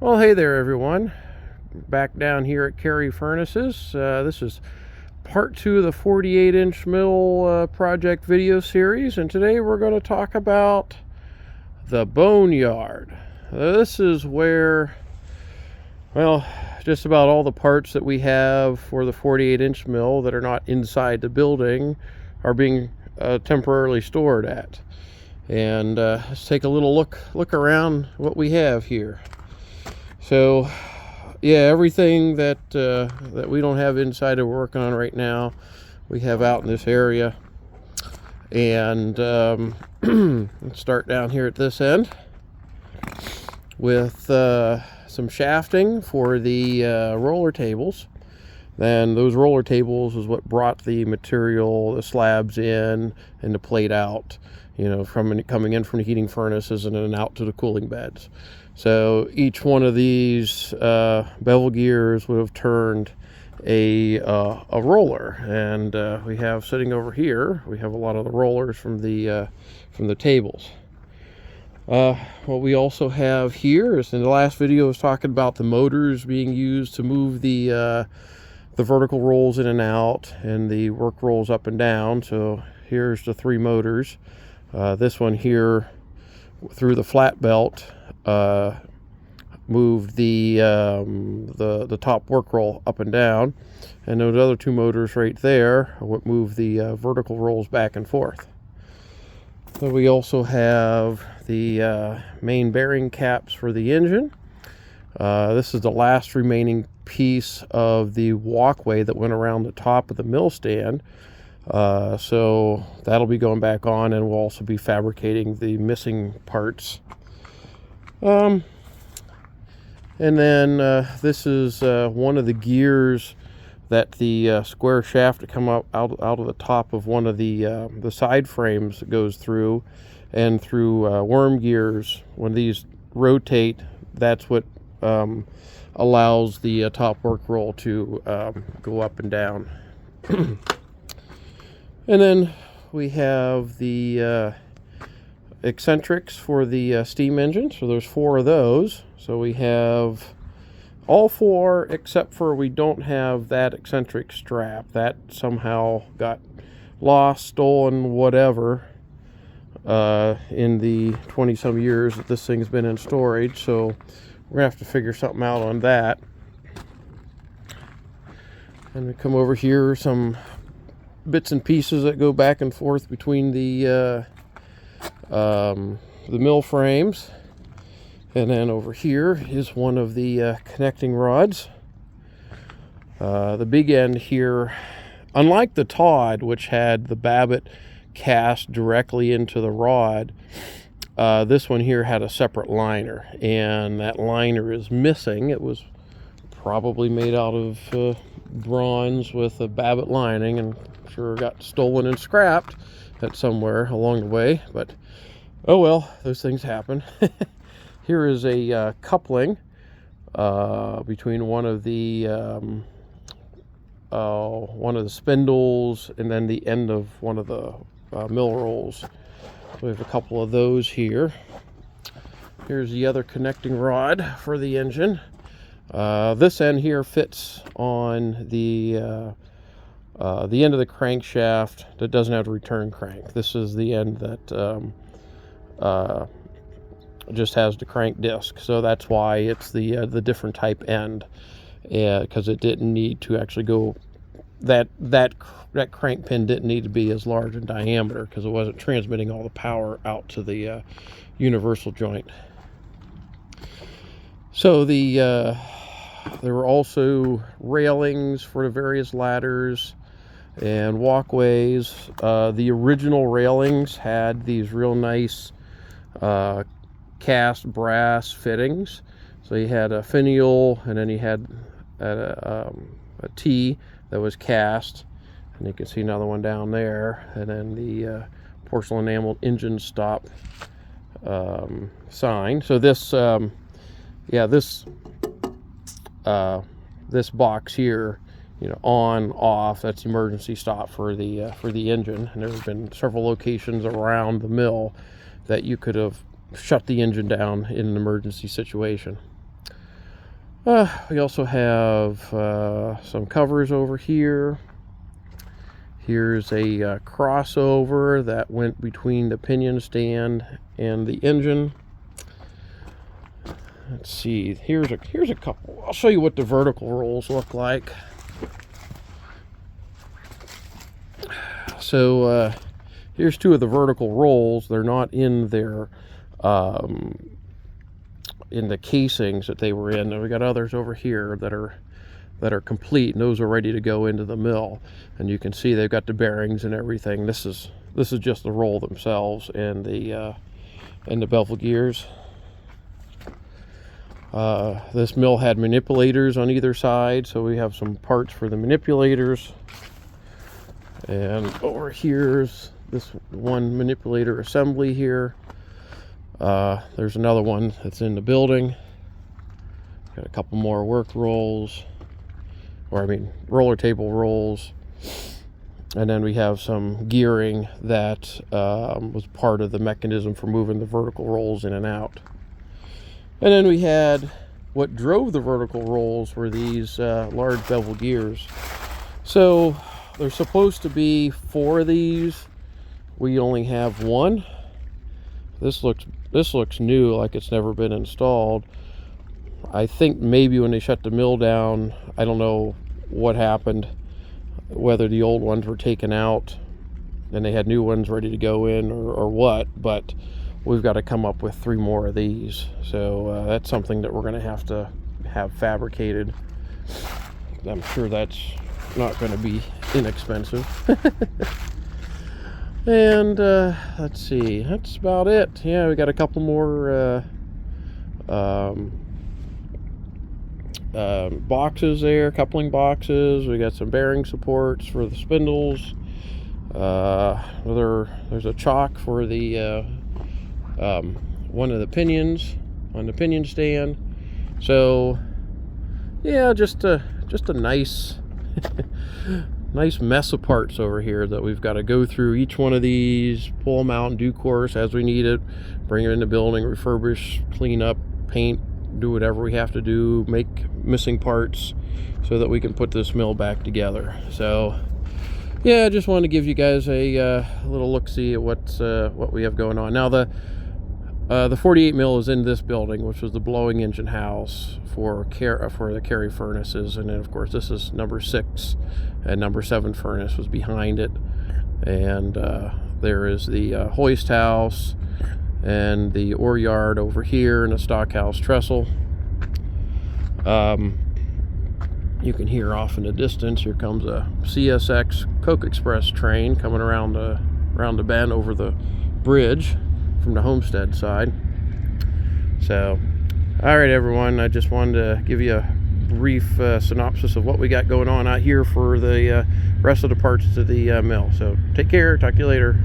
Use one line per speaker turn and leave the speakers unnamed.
Well, hey there, everyone. Back down here at Carrie Furnaces. This is part 2 of the 48-inch mill project video series, and today we're going to talk about the boneyard. This is where, well, just about all the parts that we have for the 48-inch mill that are not inside the building are being temporarily stored at. And let's take a little look around what we have here. So, yeah, everything that we don't have inside that we're working on right now, we have out in this area. And let's start down here at this end with some shafting for the roller tables. Then those roller tables is what brought the material, the slabs in and the plate out, coming in from the heating furnaces and then out to the cooling beds. So each one of these bevel gears would have turned a roller, and we have sitting over here, we have a lot of the rollers from the tables. What we also have here is, in the last video I was talking about the motors being used to move the vertical rolls in and out and the work rolls up and down. So here's the 3 motors. This one here through the flat belt moved the top work roll up and down, and those other 2 motors right there are what move the vertical rolls back and forth. So we also have the main bearing caps for the engine. This is the last remaining piece of the walkway that went around the top of the mill stand. So that'll be going back on, and we'll also be fabricating the missing parts. And then this is one of the gears that the square shaft to come out of the top of one of the side frames that goes through, and through worm gears. When these rotate, that's what allows the top work roll to go up and down. And then we have the eccentrics for the steam engine. So there's 4 of those. So we have all 4 except for we don't have that eccentric strap. That somehow got lost, stolen, whatever, in the 20-some years that this thing's been in storage. So we're gonna have to figure something out on that. And we come over here, some bits and pieces that go back and forth between the mill frames. And then over here is one of the connecting rods. The big end here, unlike the Todd, which had the Babbitt cast directly into the rod, this one here had a separate liner, and that liner is missing. It was probably made out of bronze with a Babbitt lining, and I'm sure got stolen and scrapped at somewhere along the way, but oh well, those things happen. Here is a coupling between one of the spindles and then the end of one of the mill rolls. So we have a couple of those here. Here's the other connecting rod for the engine. This end here fits on the end of the crankshaft that doesn't have a return crank. This is the end that just has the crank disc, so that's why it's the different type end, because it didn't need to actually go, that crank pin didn't need to be as large in diameter because it wasn't transmitting all the power out to the universal joint. So there were also railings for the various ladders and walkways. The original railings had these real nice cast brass fittings. So you had a finial, and then you had a T that was cast, and you can see another one down there, and then the porcelain enameled engine stop sign. So this this box here, on, off, that's emergency stop for the engine. And there's been several locations around the mill that you could have shut the engine down in an emergency situation. We also have some covers over here. Here's a crossover that went between the pinion stand and the engine. Let's see, here's a couple. I'll show you what the vertical rolls look like. So here's two of the vertical rolls. They're not in their in the casings that they were in. And we got others over here that are complete, and those are ready to go into the mill. And you can see they've got the bearings and everything. This is just the roll themselves and the bevel gears. This mill had manipulators on either side, so we have some parts for the manipulators. And over here's this one manipulator assembly here. There's another one that's in the building. Got a couple more work rolls, or I mean roller table rolls. And then we have some gearing that was part of the mechanism for moving the vertical rolls in and out. And then we had what drove the vertical rolls were these large bevel gears. So there's supposed to be 4 of these. We only have 1. This looks new, like it's never been installed. I think maybe when they shut the mill down, I don't know what happened, whether the old ones were taken out and they had new ones ready to go in, or what, but we've got to come up with 3 more of these. So that's something that we're going to have fabricated. I'm sure that's not going to be inexpensive. And let's see, that's about it. Yeah, we got a couple more boxes there, coupling boxes. We got some bearing supports for the spindles. There's a chock for the one of the pinions on the pinion stand. So yeah, just a nice nice mess of parts over here that we've got to go through each one of these, pull them out in due course as we need it, bring it in the building, refurbish, clean up, paint, do whatever we have to do, make missing parts so that we can put this mill back together. So yeah, I just wanted to give you guys a little look-see at what we have going on. Now the 48 mill is in this building, which was the blowing engine house for the Carrie Furnaces, and then of course this is number 6, and number 7 furnace was behind it. And there is the hoist house and the ore yard over here, and a stockhouse trestle. You can hear off in the distance, here comes a CSX Coke Express train coming around the bend over the bridge from the Homestead side. So, all right, everyone, I just wanted to give you a brief synopsis of what we got going on out here for the rest of the parts of the mill. So take care, talk to you later.